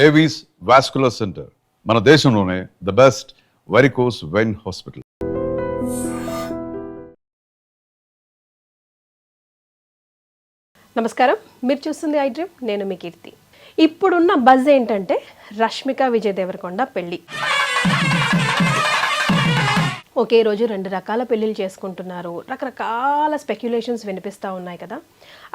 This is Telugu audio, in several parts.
ఏవీస్ వాస్కులర్ సెంటర్ మన దేశంలోనే the best varicose vein hospital. నమస్కారం, మీరు చూస్తుంది ఐ డ్రీమ్. నేను మీ కీర్తి. ఇప్పుడున్న బజ్ ఏంటంటే రష్మిక విజయ్ దేవరకొండ పెళ్ళి. ఒకే రోజు 2 రకాల పెళ్ళిళ్ళు చేసుకుంటున్నారు. రకరకాల స్పెక్యులేషన్స్ వినిపిస్తూ ఉన్నాయి కదా.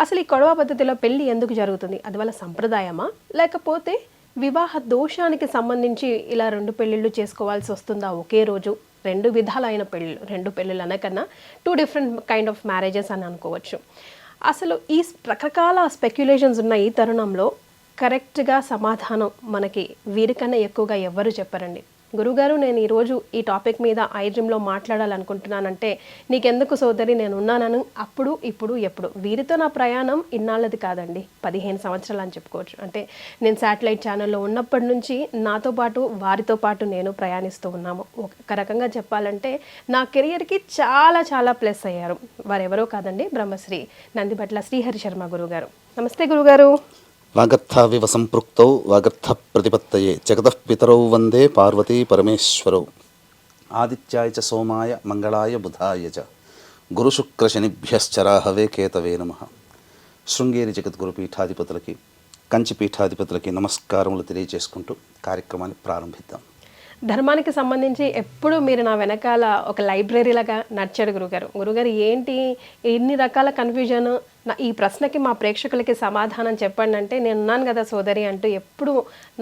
అసలు ఈ కొడవ పద్ధతిలో పెళ్ళి ఎందుకు జరుగుతుంది? అది వాళ్ళ సంప్రదాయమా, లేకపోతే వివాహ దోషానికి సంబంధించి ఇలా 2 పెళ్ళిళ్ళు చేసుకోవాల్సి వస్తుందా ఒకే రోజు? 2 విధాలైన పెళ్ళిళ్ళు, 2 పెళ్ళిళ్ళు అనకన్నా 2 డిఫరెంట్ కైండ్ ఆఫ్ మ్యారేజెస్ అని అనుకోవచ్చు. అసలు ఈ రకరకాల స్పెక్యులేషన్స్ ఉన్న ఈ తరుణంలో కరెక్ట్గా సమాధానం మనకి వీరికన్నా ఎక్కువగా ఎవ్వరు చెప్పరండి. గురుగారు, నేను ఈరోజు ఈ టాపిక్ మీద ఐ డ్రీమ్లో మాట్లాడాలనుకుంటున్నానంటే నీకెందుకు సోదరి, నేను ఉన్నానని అప్పుడు ఇప్పుడు ఎప్పుడు. వీరితో నా ప్రయాణం ఇన్నాళ్ళది కాదండి, 15 సంవత్సరాలు అని చెప్పుకోవచ్చు. అంటే నేను శాటిలైట్ ఛానల్లో ఉన్నప్పటి నుంచి నాతో పాటు వారితో పాటు నేను ప్రయాణిస్తూ ఉన్నాము. ఒక రకంగా చెప్పాలంటే నా కెరియర్కి చాలా చాలా ప్లస్ అయ్యారు. వారెవరో కాదండి, బ్రహ్మశ్రీ నందిబట్ల శ్రీహరి శర్మ గురుగారు. నమస్తే గురుగారు. వాగర్థావివ సంపృక్తౌ వాగర్థ ప్రతిపత్తయే జగతః పితరౌ వందే పార్వతీ పరమేశ్వరౌ ఆదిత్యాయ చ సోమాయ మంగళాయ బుధాయ చ గురుశుక్రశనిభ్యశ్చరాహవే కేతవే నమః. శృంగేరి జగద్గురు పీఠాధిపతులకి, కంచి పీఠాధిపతులకి నమస్కారములు తెలియజేసుకుంటూ కార్యక్రమాన్ని ప్రారంభిద్దాం. ధర్మానికి సంబంధించి ఎప్పుడు మీరు నా వెనకాల ఒక లైబ్రరీలాగా నడిచాడు గురుగారు. ఏంటి ఇన్ని రకాల కన్ఫ్యూజన్? ఈ ప్రశ్నకి మా ప్రేక్షకులకి సమాధానం చెప్పండి అంటే నేనున్నాను కదా సోదరి అంటూ ఎప్పుడు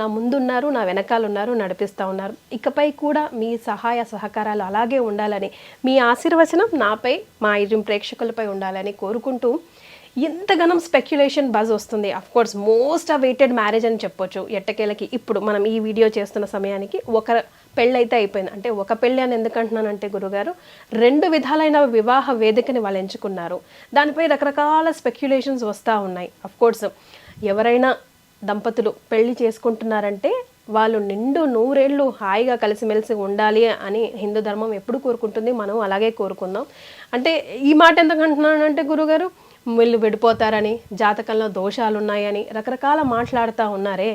నా ముందున్నారు, నా వెనకాల ఉన్నారు, నడిపిస్తూ ఉన్నారు. ఇకపై కూడా మీ సహాయ సహకారాలు అలాగే ఉండాలని, మీ ఆశీర్వచనం నాపై, మా ఐ డ్రీమ్ ప్రేక్షకులపై ఉండాలని కోరుకుంటూ, ఎంతగానో స్పెక్యులేషన్ బజ్ వస్తుంది. అఫ్కోర్స్ మోస్ట్ అవైటెడ్ మ్యారేజ్ అని చెప్పొచ్చు ఎట్టకేలకి. ఇప్పుడు మనం ఈ వీడియో చేస్తున్న సమయానికి ఒక పెళ్ళి అయితే అయిపోయింది. అంటే ఒక పెళ్ళి అని ఎందుకంటున్నానంటే గురుగారు, 2 విధాలైన వివాహ వేదికని వాళ్ళు ఎంచుకున్నారు. దానిపై రకరకాల స్పెక్యులేషన్స్ వస్తూ ఉన్నాయి. అఫ్కోర్స్ ఎవరైనా దంపతులు పెళ్లి చేసుకుంటున్నారంటే వాళ్ళు నిండు 100 ఏళ్ళు హాయిగా కలిసిమెలిసి ఉండాలి అని హిందూ ధర్మం ఎప్పుడు కోరుకుంటుంది. మనం అలాగే కోరుకుందాం. అంటే ఈ మాట ఎందుకు అంటున్నానంటే గురుగారు, వీళ్ళు విడిపోతారని, జాతకంలో దోషాలు ఉన్నాయని రకరకాల మాట్లాడుతూ ఉన్నారే.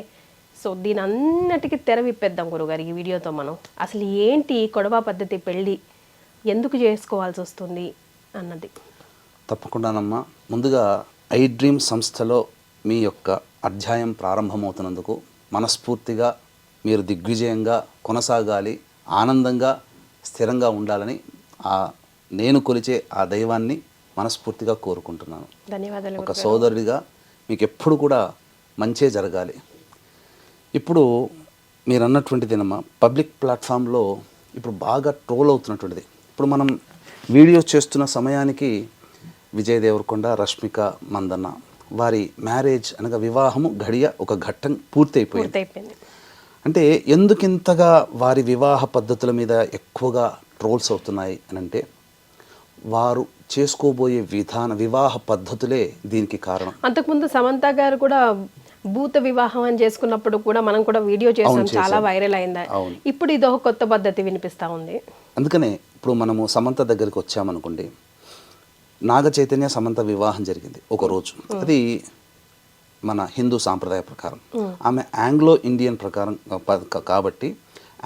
సో దీని అన్నిటికీ తెర విప్పేద్దాం గురుగారు ఈ వీడియోతో. మనం అసలు ఏంటి కొడవ పద్ధతి పెళ్ళి, ఎందుకు చేసుకోవాల్సి వస్తుంది అన్నది. తప్పకుండానమ్మా. ముందుగా ఐ డ్రీమ్ సంస్థలో మీ యొక్క అధ్యాయం ప్రారంభమవుతున్నందుకు మనస్ఫూర్తిగా మీరు దిగ్విజయంగా కొనసాగాలి, ఆనందంగా స్థిరంగా ఉండాలని నేను కొలిచే ఆ దైవాన్ని మనస్ఫూర్తిగా కోరుకుంటున్నాను. ధన్యవాదాలు. ఒక సోదరుడిగా మీకు ఎప్పుడు కూడా మంచే జరగాలి. ఇప్పుడు మీరు అన్నటువంటిదేనమ్మా, పబ్లిక్ ప్లాట్ఫామ్లో ఇప్పుడు బాగా ట్రోల్ అవుతున్నటువంటిది. ఇప్పుడు మనం వీడియో చేస్తున్న సమయానికి విజయ్ దేవరకొండ, రష్మిక మందన్న వారి మ్యారేజ్ అనగా వివాహము ఒక ఘట్టం పూర్తి అయిపోయింది. అంటే ఎందుకింతగా వారి వివాహ పద్ధతుల మీద ఎక్కువగా ట్రోల్స్ అవుతున్నాయి అని అంటే, వారు చేసుకోబోయే వివాహ పద్ధతులే దీనికి కారణం. అంతకుముందు సమంత గారు కూడా భూత వివాహం అని చేసుకున్నప్పుడు కూడా మనం కూడా వీడియో చేసాం, చాలా వైరల్ అయింది. ఇప్పుడు ఇది ఒక కొత్త పద్ధతి వినిపిస్తా ఉంది. అందుకనే ఇప్పుడు మనము సమంత దగ్గరికి వచ్చామనుకోండి, నాగ చైతన్య సమంత వివాహం జరిగింది ఒక రోజు. అది మన హిందూ సాంప్రదాయ ప్రకారం. ఆమె ఆంగ్లో ఇండియన్ ప్రకారం కాబట్టి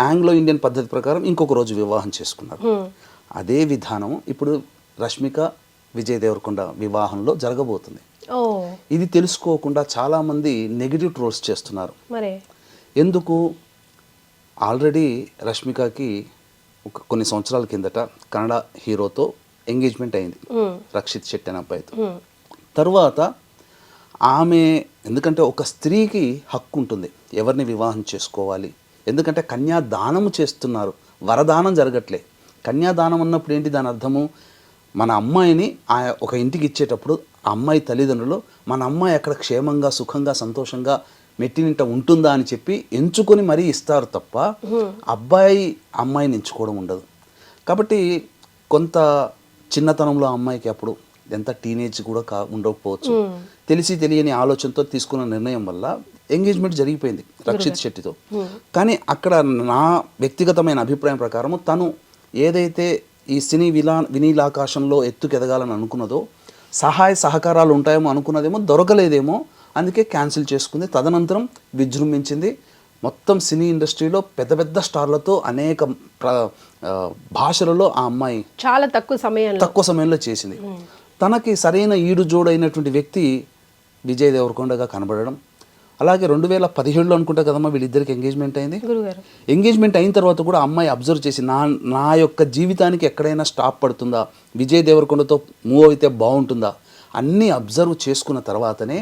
ఆంగ్లో ఇండియన్ పద్ధతి ప్రకారం ఇంకొక రోజు వివాహం చేసుకున్నారు. అదే విధానం ఇప్పుడు రష్మిక విజయ్ దేవరకొండ వివాహంలో జరగబోతుంది. ఇది తెలుసుకోకుండా చాలామంది నెగిటివ్ ట్రోల్స్ చేస్తున్నారు. ఎందుకు? ఆల్రెడీ రష్మికకి కొన్ని సంవత్సరాల కిందట కన్నడ హీరోతో ఎంగేజ్మెంట్ అయింది, రక్షిత్ శెట్టి అనే అబ్బాయితో. తర్వాత ఆమె, ఎందుకంటే ఒక స్త్రీకి హక్కు ఉంటుంది ఎవరిని వివాహం చేసుకోవాలి. ఎందుకంటే కన్యాదానము చేస్తున్నారు, వరదానం జరగట్లే. కన్యాదానం అన్నప్పుడు ఏంటి దాని అర్థము? మన అమ్మాయిని ఒక ఇంటికి ఇచ్చేటప్పుడు అమ్మాయి తల్లిదండ్రులు మన అమ్మాయి అక్కడ క్షేమంగా, సుఖంగా, సంతోషంగా మెట్టినింట ఉంటుందా అని చెప్పి ఎంచుకొని మరీ ఇస్తారు తప్ప అబ్బాయి అమ్మాయిని ఎంచుకోవడం ఉండదు. కాబట్టి కొంత చిన్నతనంలో అమ్మాయికి అప్పుడు ఎంత టీనేజ్ కూడా ఉండకపోవచ్చు, తెలిసి తెలియని ఆలోచనతో తీసుకున్న నిర్ణయం వల్ల ఎంగేజ్మెంట్ జరిగిపోయింది రక్షిత్ శెట్టితో. కానీ అక్కడ నా వ్యక్తిగతమైన అభిప్రాయం ప్రకారం తను ఏదైతే ఈ సినీ వినీలాకాశంలో ఎత్తుకెదగాలని అనుకున్నదో, సహాయ సహకారాలు ఉంటాయేమో అనుకున్నదేమో, దొరకలేదేమో, అందుకే క్యాన్సిల్ చేసుకుంది. తదనంతరం విజృంభించింది. మొత్తం సినీ ఇండస్ట్రీలో పెద్ద పెద్ద స్టార్లతో అనేక భాషలలో ఆ అమ్మాయి చాలా తక్కువ సమయంలో చేసింది. తనకి సరైన ఈడు జోడైనటువంటి వ్యక్తి విజయ్ దేవరకొండగా కనబడడం. అలాగే 2017లో అనుకుంటా కదమ్మా వీళ్ళిద్దరికి ఎంగేజ్మెంట్ అయింది. ఎంగేజ్మెంట్ అయిన తర్వాత కూడా అమ్మాయి అబ్జర్వ్ చేసి నా యొక్క జీవితానికి ఎక్కడైనా స్టాప్ పడుతుందా, విజయ్ దేవరకొండతో మూవ్ అయితే బాగుంటుందా అన్నీ అబ్జర్వ్ చేసుకున్న తర్వాతనే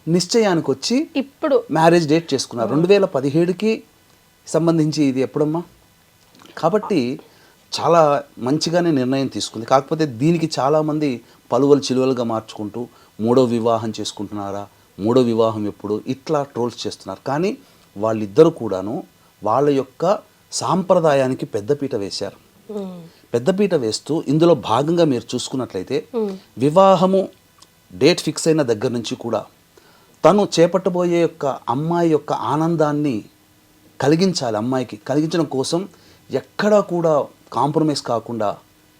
నిశ్చయానికి వచ్చి ఇప్పుడు మ్యారేజ్ డేట్ చేసుకున్నారు. 2017కి సంబంధించి ఇది ఎప్పుడమ్మా, కాబట్టి చాలా మంచిగానే నిర్ణయం తీసుకుంది. కాకపోతే దీనికి చాలామంది పలువలు చిలువలుగా మార్చుకుంటూ మూడో వివాహం చేసుకుంటున్నారా, మూడో వివాహం ఎప్పుడు, ఇట్లా ట్రోల్స్ చేస్తున్నారు. కానీ వాళ్ళిద్దరూ కూడాను వాళ్ళ యొక్క సాంప్రదాయానికి పెద్దపీట వేశారు. పెద్దపీట వేస్తూ ఇందులో భాగంగా మీరు చూసుకున్నట్లయితే వివాహము డేట్ ఫిక్స్ అయిన దగ్గర నుంచి కూడా తను చేపట్టబోయే యొక్క అమ్మాయి యొక్క ఆనందాన్ని కలిగించాలి, అమ్మాయికి కలిగించడం కోసం ఎక్కడా కూడా కాంప్రమైజ్ కాకుండా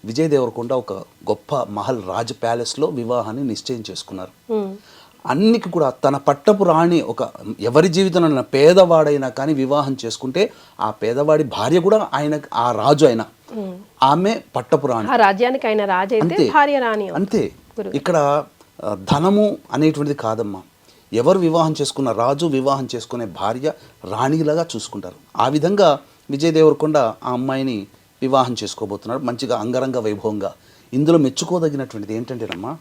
విజయ్ దేవరకొండ ఒక గొప్ప మహల్ రాజ్ ప్యాలెస్లో వివాహాన్ని నిశ్చయం చేసుకున్నారు. అన్నికి కూడా తన పట్టపు రాణి ఒక ఎవరి జీవితంలో పేదవాడైనా కానీ వివాహం చేసుకుంటే ఆ పేదవాడి భార్య కూడా ఆయన ఆ రాజు అయినా ఆమె పట్టపు రాణి, రాజ్యానికి ఆయన రాజు అయితే భార్య రాణి అంతే. ఇక్కడ ధనము అనేటువంటిది కాదమ్మా, ఎవరు వివాహం చేసుకున్న రాజు వివాహం చేసుకునే భార్య రాణిలాగా చూసుకుంటారు. ఆ విధంగా విజయ్ దేవరకొండ ఆ అమ్మాయిని వివాహం చేసుకోబోతున్నాడు మంచిగా అంగరంగ వైభవంగా. ఇందులో మెచ్చుకోదగినటువంటిది ఏంటంటేనమ్మా,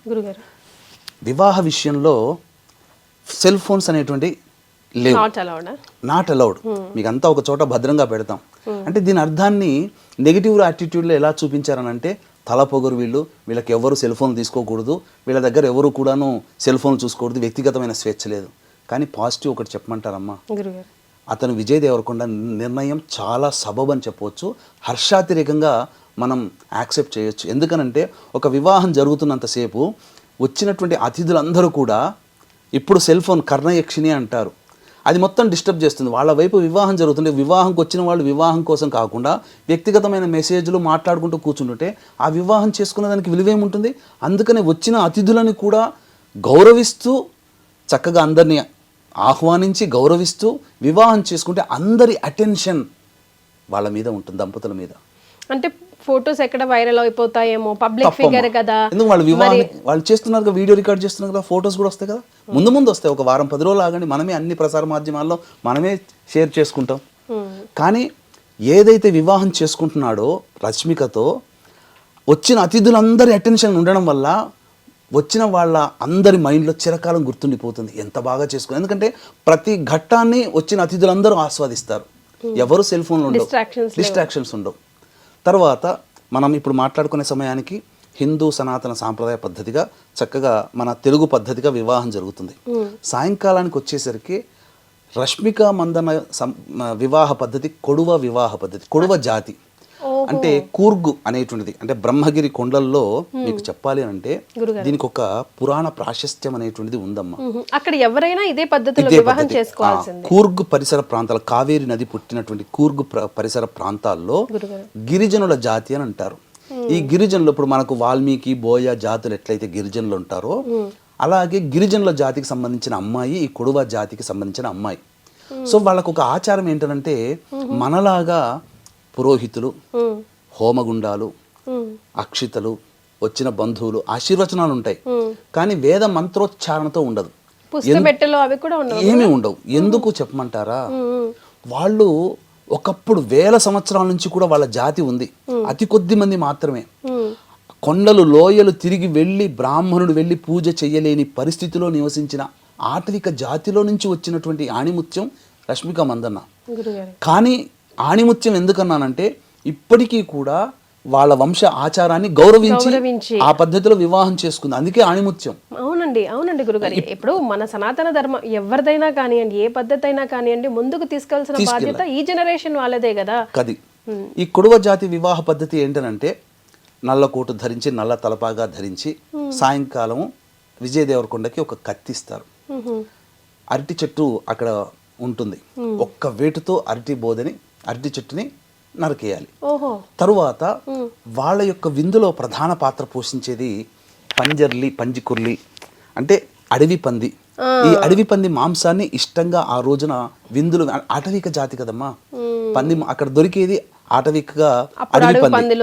వివాహ విషయంలో సెల్ ఫోన్స్ అనేటువంటి లేవు, నాట్ అలౌడ్. మీకు అంతా ఒక చోట భద్రంగా పెడతాం అంటే దీని అర్థాన్ని నెగిటివ్ యాటిట్యూడ్లో ఎలా చూపించారనంటే తల పొగరు, వీళ్ళకి ఎవరు సెల్ ఫోన్ తీసుకోకూడదు, వీళ్ళ దగ్గర ఎవరు కూడాను సెల్ ఫోన్ చూసుకోకూడదు, వ్యక్తిగతమైన స్వేచ్ఛ లేదు. కానీ పాజిటివ్ ఒకటి చెప్పమంటారమ్మా, అతను విజయ్ దేవరకొండ నిర్ణయం చాలా సబబని చెప్పవచ్చు, హర్షాతిరేకంగా మనం యాక్సెప్ట్ చేయొచ్చు. ఎందుకనంటే ఒక వివాహం జరుగుతున్నంతసేపు వచ్చినటువంటి అతిథులందరూ కూడా ఇప్పుడు సెల్ ఫోన్ కర్ణయక్షిణి అంటారు, అది మొత్తం డిస్టర్బ్ చేస్తుంది. వాళ్ళ వైపు వివాహం జరుగుతుంటే వివాహంకి వచ్చిన వాళ్ళు వివాహం కోసం కాకుండా వ్యక్తిగతమైన మెసేజ్లు మాట్లాడుకుంటూ కూర్చుంటుంటే ఆ వివాహం చేసుకున్న దానికి విలువేముంటుంది. అందుకనే వచ్చిన అతిథులని కూడా గౌరవిస్తూ చక్కగా అందరినీ ఆహ్వానించి గౌరవిస్తూ వివాహం చేసుకుంటే అందరి అటెన్షన్ వాళ్ళ మీద ఉంటుంది, దంపతుల మీద. అంటే ఫొటోస్ ఎక్కడ వైరల్ అయిపోతాయేమో, పబ్లిక్ ఫిగర్ కదా, ఎందుకు వాళ్ళు వివాహం వాళ్ళు చేస్తున్నారు కదా, వీడియో రికార్డ్ చేస్తున్నారు కదా, ఫొటోస్ కూడా వస్తాయి కదా, ముందు వస్తాయి. ఒక వారం 10 రోజులు ఆగండి, మనమే అన్ని ప్రసార మాధ్యమాల్లో మనమే షేర్ చేసుకుంటాం. కానీ ఏదైతే వివాహం చేసుకుంటున్నాడో రష్మికతో వచ్చిన అతిథులందరి అటెన్షన్ ఉండడం వల్ల వచ్చిన వాళ్ళ అందరి మైండ్లో చిరకాలం గుర్తుండిపోతుంది, ఎంత బాగా చేసుకున్నారు. ఎందుకంటే ప్రతి ఘట్టాన్ని వచ్చిన అతిథులందరూ ఆస్వాదిస్తారు, ఎవరు సెల్ ఫోన్లో ఉండవు, డిస్ట్రాక్షన్స్ ఉండవు. తర్వాత మనం ఇప్పుడు మాట్లాడుకునే సమయానికి హిందూ సనాతన సాంప్రదాయ పద్ధతిగా చక్కగా మన తెలుగు పద్ధతిగా వివాహం జరుగుతుంది. సాయంకాలానికి వచ్చేసరికి రష్మిక మందన వివాహ పద్ధతి కొడువ వివాహ పద్ధతి, కొడువ జాతి అంటే కూర్గు అనేటువంటిది. అంటే బ్రహ్మగిరి కొండల్లో మీకు చెప్పాలి అంటే దీనికి ఒక పురాణ ప్రాశస్త్యం అనేటువంటిది ఉందమ్మా. అక్కడ ఎవరైనా ఇదే పద్ధతిలో వివాహం చేసుకోవాల్సిందే. కూర్గు పరిసర ప్రాంతాలు, కావేరి నది పుట్టినటువంటి కూర్గు పరిసర ప్రాంతాల్లో గిరిజనుల జాతి అని అంటారు. ఈ గిరిజనులు ఇప్పుడు మనకు వాల్మీకి బోయ జాతులు ఎట్లయితే గిరిజనులు ఉంటారో అలాగే గిరిజనుల జాతికి సంబంధించిన అమ్మాయి ఈ కొడువ జాతికి సంబంధించిన అమ్మాయి. సో వాళ్ళకు ఒక ఆచారం ఏంటంటే మనలాగా పురోహితులు, హోమగుండాలు, అక్షితలు, వచ్చిన బంధువులు ఆశీర్వచనాలు ఉంటాయి. కానీ వేద మంత్రోచ్చారణతో ఉండదు, ఏమీ ఉండవు. ఎందుకు చెప్పమంటారా, వాళ్ళు ఒకప్పుడు 1000 సంవత్సరాల నుంచి కూడా వాళ్ళ జాతి ఉంది, అతి కొద్ది మంది మాత్రమే. కొండలు లోయలు తిరిగి వెళ్ళి బ్రాహ్మణుడు వెళ్ళి పూజ చెయ్యలేని పరిస్థితిలో నివసించిన ఆటవిక జాతిలో నుంచి వచ్చినటువంటి ఆణిముత్యం రష్మిక మందన్న. కానీ ఆణిముత్యం ఎందుకన్నానంటే ఇప్పటికీ కూడా వాళ్ళ వంశ ఆచారాన్ని గౌరవించి ఆ పద్ధతిలో వివాహం చేసుకుంది, అందుకే ఆణిముత్యం. అవునండి గురుగారు. ఇప్పుడు మన సనాతన ధర్మం ఎవరిదైనా కానివ్వండి, ఏ పద్ధతి అయినా కానివ్వండి, ముందుకు తీసుకెళ్లాల్సిన బాధ్యత ఈ జనరేషన్ వాళ్ళదే కదా. కది ఈ కొడువ జాతి వివాహ పద్ధతి ఏంటనంటే నల్ల కోటు ధరించి నల్ల తలపాగా ధరించి సాయంకాలం విజయ్ దేవరకొండకి ఒక కత్తిస్తారు. అరటి చెట్టు అక్కడ ఉంటుంది, ఒక్క వేటుతో అరటి చెట్టుని నరికేయాలి. తరువాత వాళ్ళ యొక్క విందులో ప్రధాన పాత్ర పోషించేది పంజికుర్లి అంటే అడవి పంది. ఈ అడవి పంది మాంసాన్ని ఇష్టంగా ఆ రోజున విందులు, ఆటవిక జాతి కదమ్మా పంది, అక్కడ దొరికేది ఆటవికగా అడవి పంది,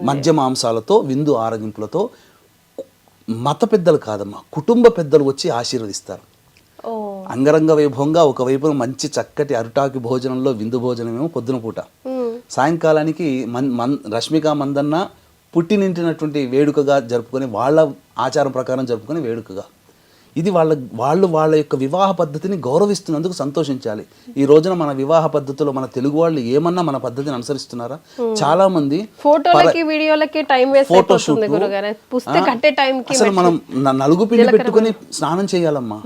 మధ్య మాంసాలతో విందు ఆరగింపులతో మత పెద్దలు కాదమ్మా, కుటుంబ పెద్దలు వచ్చి ఆశీర్వదిస్తారు. అంగరంగ వైభవంగా ఒకవైపు మంచి చక్కటి అరిటాకి భోజనంలో విందు భోజనమేమో పొద్దున పూట, సాయంకాలానికి రష్మిక మందన్న పుట్టినింటినటువంటి వేడుకగా జరుపుకొని, వాళ్ళ ఆచారం ప్రకారం జరుపుకొని వేడుకగా. ఇది వాళ్ళ యొక్క వివాహ పద్ధతిని గౌరవిస్తున్నందుకు సంతోషించాలి. ఈ రోజున మన వివాహ పద్ధతిలో మన తెలుగు వాళ్ళు ఏమన్నా మన పద్ధతిని అనుసరిస్తున్నారా? చాలా మంది ఫోటోలకి వీడియోలకి టైం వేస్ట్ ఫోటోషూట్, అసలు మనం నలుగు పిండి పెట్టుకుని స్నానం చేయాలమ్మా.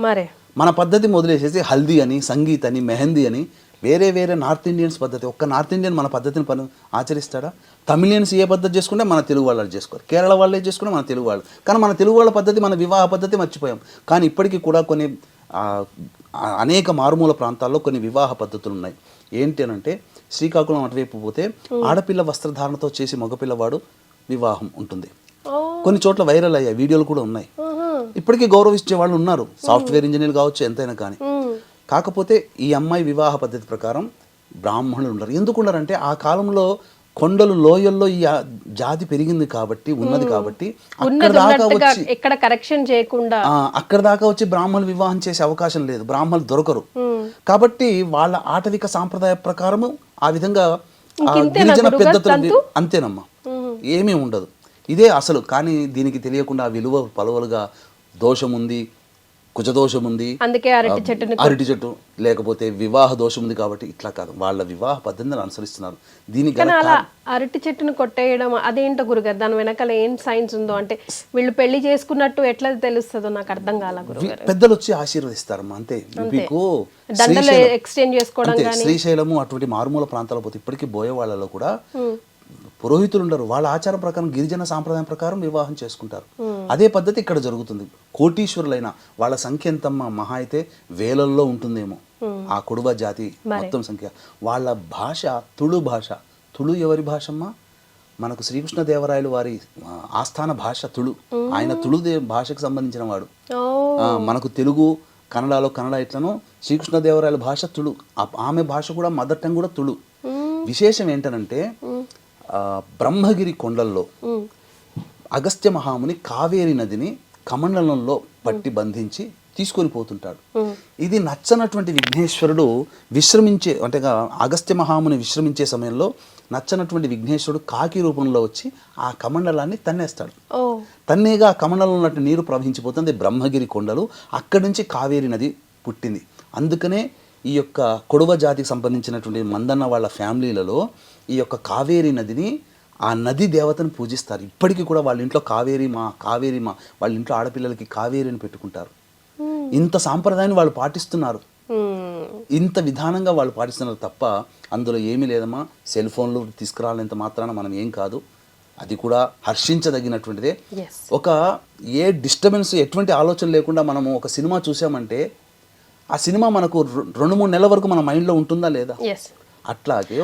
మన పద్ధతి మొదలేసేసి హల్దీ అని, సంగీత్ అని, మెహందీ అని, వేరే నార్త్ ఇండియన్స్ పద్ధతి. ఒక్క నార్త్ ఇండియన్ మన పద్ధతిని ఆచరిస్తాడా? తమిళియన్స్ ఏ పద్ధతి చేసుకుంటే మన తెలుగు వాళ్ళు చేసుకోరు, కేరళ వాళ్ళే చేసుకుంటే మన తెలుగు వాళ్ళు. కానీ మన తెలుగు వాళ్ళ పద్ధతి, మన వివాహ పద్ధతి మర్చిపోయాం. కానీ ఇప్పటికీ కూడా కొన్ని అనేక మారుమూల ప్రాంతాల్లో కొన్ని వివాహ పద్ధతులు ఉన్నాయి. ఏంటి అని అంటే, శ్రీకాకుళం అటువైపు పోతే ఆడపిల్ల వస్త్రధారణతో చేసి మగపిల్లవాడు వివాహం ఉంటుంది. కొన్ని చోట్ల వైరల్ అయ్యాయి, వీడియోలు కూడా ఉన్నాయి. ఇప్పటికీ గౌరవించే వాళ్ళు ఉన్నారు, సాఫ్ట్వేర్ ఇంజనీర్లు కావచ్చు, ఎంతైనా కానీ. కాకపోతే ఈ అమ్మాయి వివాహ పద్ధతి ప్రకారం బ్రాహ్మణులు ఉండరు. ఎందుకు ఉండరంటే, ఆ కాలంలో కొండలు లోయల్లో ఈ జాతి పెరిగింది కాబట్టి, ఉన్నది కాబట్టి అక్కడ దాకా వచ్చి ఎక్కడ కరెక్షన్ చేయకుండా అక్కడ దాకా వచ్చి బ్రాహ్మణులు వివాహం చేసే అవకాశం లేదు, బ్రాహ్మణులు దొరకరు. కాబట్టి వాళ్ళ ఆటవిక సాంప్రదాయ ప్రకారము ఆ విధంగా గిరిజన పెద్దలు అంతేనమ్మా, ఏమీ ఉండదు. ఇదే అసలు. కానీ దీనికి తెలియకుండా విలువ పలువలుగా దోషం ఉంది, కుజదోషం ఉంది, అందుకే అరటి చెట్టు, లేకపోతే వివాహ దోషం ఉంది కాబట్టి ఇట్లా కాదు, వాళ్ళ వివాహ పద్ధతిని అనుసరిస్తున్నారు. దీనికి అలా అరటి చెట్టును కొట్టేయడం అదేంటో గురుగారు, దాని వెనకాల ఏం సైన్స్ ఉందో, అంటే వీళ్ళు పెళ్లి చేసుకున్నట్టు ఎట్లా తెలుస్తుందో నాకు అర్థం కాల గురుగారు. పెద్దలు వచ్చి ఆశీర్వదిస్తారమ్మా, అంతే. మీకు ఎక్స్చేంజ్ చేసుకోవడం, శ్రీశైలము అటువంటి మారుమూల ప్రాంతాల పోతే ఇప్పటికీ బోయేవాళ్ళలో కూడా పురోహితులు ఉండరు. వాళ్ళ ఆచారం ప్రకారం, గిరిజన సాంప్రదాయం ప్రకారం వివాహం చేసుకుంటారు. అదే పద్ధతి ఇక్కడ జరుగుతుంది. కోటీశ్వరులైన వాళ్ళ సంఖ్య ఎంతమ్మా, మహా అయితే వేలల్లో ఉంటుందేమో ఆ కొడువ జాతి మొత్తం సంఖ్య. వాళ్ళ భాష తుళు భాష. తుళు ఎవరి భాషమ్మా? మనకు శ్రీకృష్ణదేవరాయలు వారి ఆస్థాన భాష తుళు. ఆయన తుళు భాషకు సంబంధించిన వాడు. మనకు తెలుగు, కన్నడలో కన్నడ ఇట్లను, శ్రీకృష్ణదేవరాయల భాష తుళు. ఆమె భాష కూడా మదర్ టంగ్ కూడా తుళు. విశేషం ఏంటనంటే, బ్రహ్మగిరి కొండల్లో అగస్త్య మహాముని కావేరి నదిని కమండలంలో పట్టి బంధించి తీసుకొని పోతుంటాడు. ఇది నచ్చనటువంటి విఘ్నేశ్వరుడు విశ్రమించే, అంటే అగస్త్య మహాముని విశ్రమించే సమయంలో నచ్చనటువంటి విఘ్నేశ్వరుడు కాకి రూపంలో వచ్చి ఆ కమండలాన్ని తన్నేస్తాడు. తన్నేగా ఆ కమండలంలో ఉన్నట్టు నీరు ప్రవహించిపోతుంది బ్రహ్మగిరి కొండలు. అక్కడి నుంచి కావేరి నది పుట్టింది. అందుకనే ఈ యొక్క కొడవ జాతికి సంబంధించినటువంటి మందన్న వాళ్ళ ఫ్యామిలీలలో ఈ యొక్క కావేరి నదిని, ఆ నది దేవతను పూజిస్తారు. ఇప్పటికీ కూడా వాళ్ళ ఇంట్లో కావేరి మా వాళ్ళ ఇంట్లో ఆడపిల్లలకి కావేరిని పెట్టుకుంటారు. ఇంత సాంప్రదాయాన్ని వాళ్ళు పాటిస్తున్నారు, ఇంత విధానంగా వాళ్ళు పాటిస్తున్నారు తప్ప అందులో ఏమీ లేదమ్మా. సెల్ ఫోన్లు తీసుకురాలేంత మాత్రాన మనం ఏం కాదు. అది కూడా హర్షించదగినటువంటిదే. ఒక ఏ డిస్టర్బెన్స్, ఎటువంటి ఆలోచన లేకుండా మనము ఒక సినిమా చూసామంటే ఆ సినిమా మనకు 2-3 నెలల వరకు మన మైండ్లో ఉంటుందా లేదా? అట్లాగే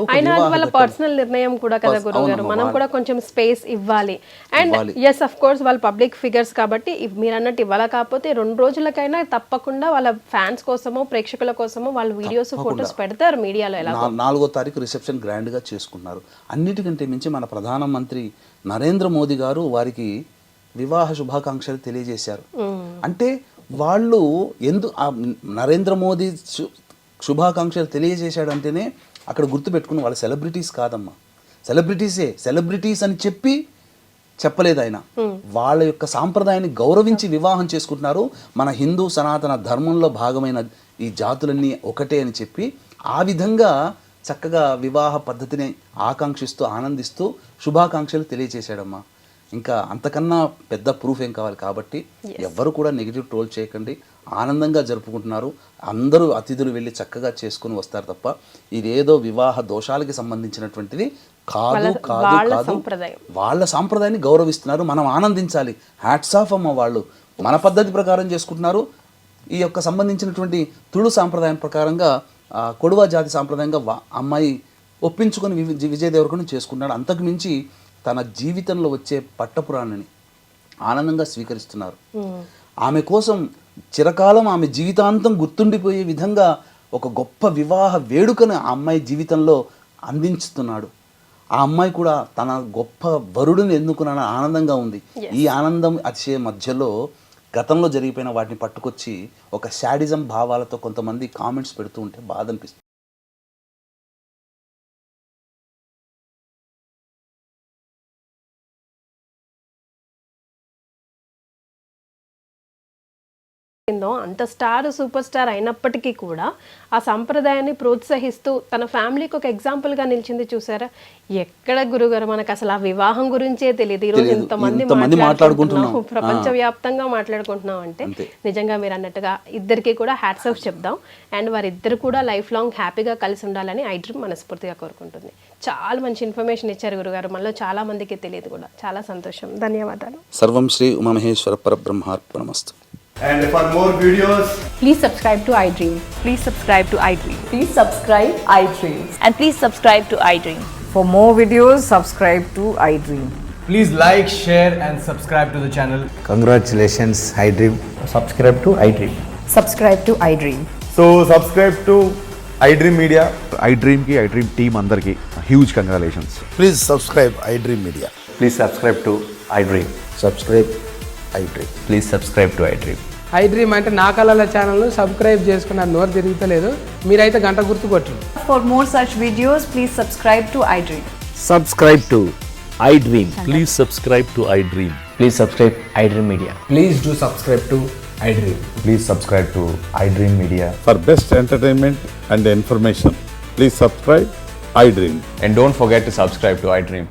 వాళ్ళ పర్సనల్ నిర్ణయం కూడా కదా గురుగారు, మనం కూడా కొంచెం స్పేస్ ఇవ్వాలి. అండ్ ఎస్ అఫ్ కోర్స్ వాళ్ళు పబ్లిక్ ఫిగర్స్ కాబట్టి మీరు అన్నట్టు ఇవ్వాలి. కాకపోతే 2 రోజులకైనా తప్పకుండా వాళ్ళ ఫ్యాన్స్ కోసమో, ప్రేక్షకుల కోసమో వాళ్ళు వీడియోస్, ఫొటోస్ పెడతారు మీడియాలో. ఎలా 4వ తారీఖు రిసెప్షన్ గ్రాండ్ గా చేసుకున్నారు. అన్నిటికంటే మించి మన ప్రధానమంత్రి నరేంద్ర మోదీ గారు వారికి వివాహ శుభాకాంక్షలు తెలియజేశారు. అంటే వాళ్ళు నరేంద్ర మోదీ శుభాకాంక్షలు తెలియజేశాడంటేనే అక్కడ గుర్తుపెట్టుకుని వాళ్ళ సెలబ్రిటీస్ కాదమ్మా, సెలబ్రిటీస్ అని చెప్పలేదు ఆయన. వాళ్ళ యొక్క సాంప్రదాయాన్ని గౌరవించి వివాహం చేసుకుంటున్నారు. మన హిందూ సనాతన ధర్మంలో భాగమైన ఈ జాతులన్నీ ఒకటే అని చెప్పి ఆ విధంగా చక్కగా వివాహ పద్ధతిని ఆకాంక్షిస్తూ, ఆనందిస్తూ శుభాకాంక్షలు తెలియజేశాడమ్మా. ఇంకా అంతకన్నా పెద్ద ప్రూఫ్ ఏం కావాలి? కాబట్టి ఎవ్వరు కూడా నెగిటివ్ ట్రోల్ చేయకండి. ఆనందంగా జరుపుకుంటున్నారు. అందరూ అతిథులు వెళ్ళి చక్కగా చేసుకుని వస్తారు తప్ప ఇదేదో వివాహ దోషాలకి సంబంధించినటువంటిది కాదు. వాళ్ళ సాంప్రదాయాన్ని గౌరవిస్తున్నారు, మనం ఆనందించాలి. హ్యాట్స్ ఆఫ్ అమ్మ, వాళ్ళు మన పద్ధతి ప్రకారం చేసుకుంటున్నారు. ఈ యొక్క సంబంధించినటువంటి తుళు సాంప్రదాయం ప్రకారంగా, కొడువ జాతి సాంప్రదాయంగా అమ్మాయి ఒప్పించుకొని విజయ్ దేవరకొండ చేసుకున్నాడు. అంతకు మించి తన జీవితంలో వచ్చే పట్టపురాణాన్ని ఆనందంగా స్వీకరిస్తున్నారు. ఆమె కోసం చిరకాలం ఆమె జీవితాంతం గుర్తుండిపోయే విధంగా ఒక గొప్ప వివాహ వేడుకను ఆ అమ్మాయి జీవితంలో అందించుతున్నాడు. ఆ అమ్మాయి కూడా తన గొప్ప వరుడిని ఎన్నుకున్న ఆనందంగా ఉంది. ఈ ఆనందం అతిశయ మధ్యలో గతంలో జరిగిపోయిన వాటిని పట్టుకొచ్చి ఒక శాడిజం భావాలతో కొంతమంది కామెంట్స్ పెడుతూ ఉంటే బాధ అనిపిస్తుంది. అంత స్టార్ సూపర్ స్టార్ అయినప్పటికీ కూడా ఆ సంప్రదాయాన్ని ప్రోత్సహిస్తూ తన ఫ్యామిలీకి ఒక ఎగ్జాంపుల్గా నిలిచింది చూసారా. ఎక్కడ గురుగారు మనకు అసలు ఆ వివాహం గురించే తెలియదు. ఈరోజు ఇంతమంది మాట్లాడుకుంటున్నాం, ప్రపంచవ్యాప్తంగా మాట్లాడుకుంటున్నాం అంటే నిజంగా మీరు అన్నట్టుగా ఇద్దరికి కూడా హ్యాట్స్ ఆఫ్ చెప్దాం. అండ్ వారిద్దరు కూడా లైఫ్ లాంగ్ హ్యాపీగా కలిసి ఉండాలని ఐ డ్రీమ్ మనస్ఫూర్తిగా కోరుకుంటుంది. చాలా మంచి ఇన్ఫర్మేషన్ ఇచ్చారు గురుగారు, మనలో చాలా మందికి తెలియదు కూడా. చాలా సంతోషం, ధన్యవాదాలు. సర్వం Shri Umamaheshwara పరబ్రహ్మార్పణమస్తు. And for more videos, Please subscribe to iDream. Please subscribe to iDream. Please subscribe iDream. And please subscribe to iDream. For more videos, subscribe to iDream. please like, share and subscribe to the channel. Congratulations, iDream. Subscribe to iDream. Subscribe to iDream. So subscribe to iDream Media. iDream ki iDream team andarki huge congratulations. Please subscribe iDream Media. Please subscribe to iDream. Subscribe iDream. Please subscribe to iDream. iDream అంటే నా కళల ఛానల్ను సబ్స్క్రైబ్ చేసుకున్న నోరు తిరుగుతలేదు, మీరైతే గంట గుర్తు కొట్టండి. For more such videos, please subscribe to iDream. Subscribe to iDream. Please subscribe to iDream. Please subscribe iDream Media. Please do subscribe to iDream. Please subscribe to iDream Media. For best entertainment and information, please subscribe iDream. And don't forget to subscribe to iDream.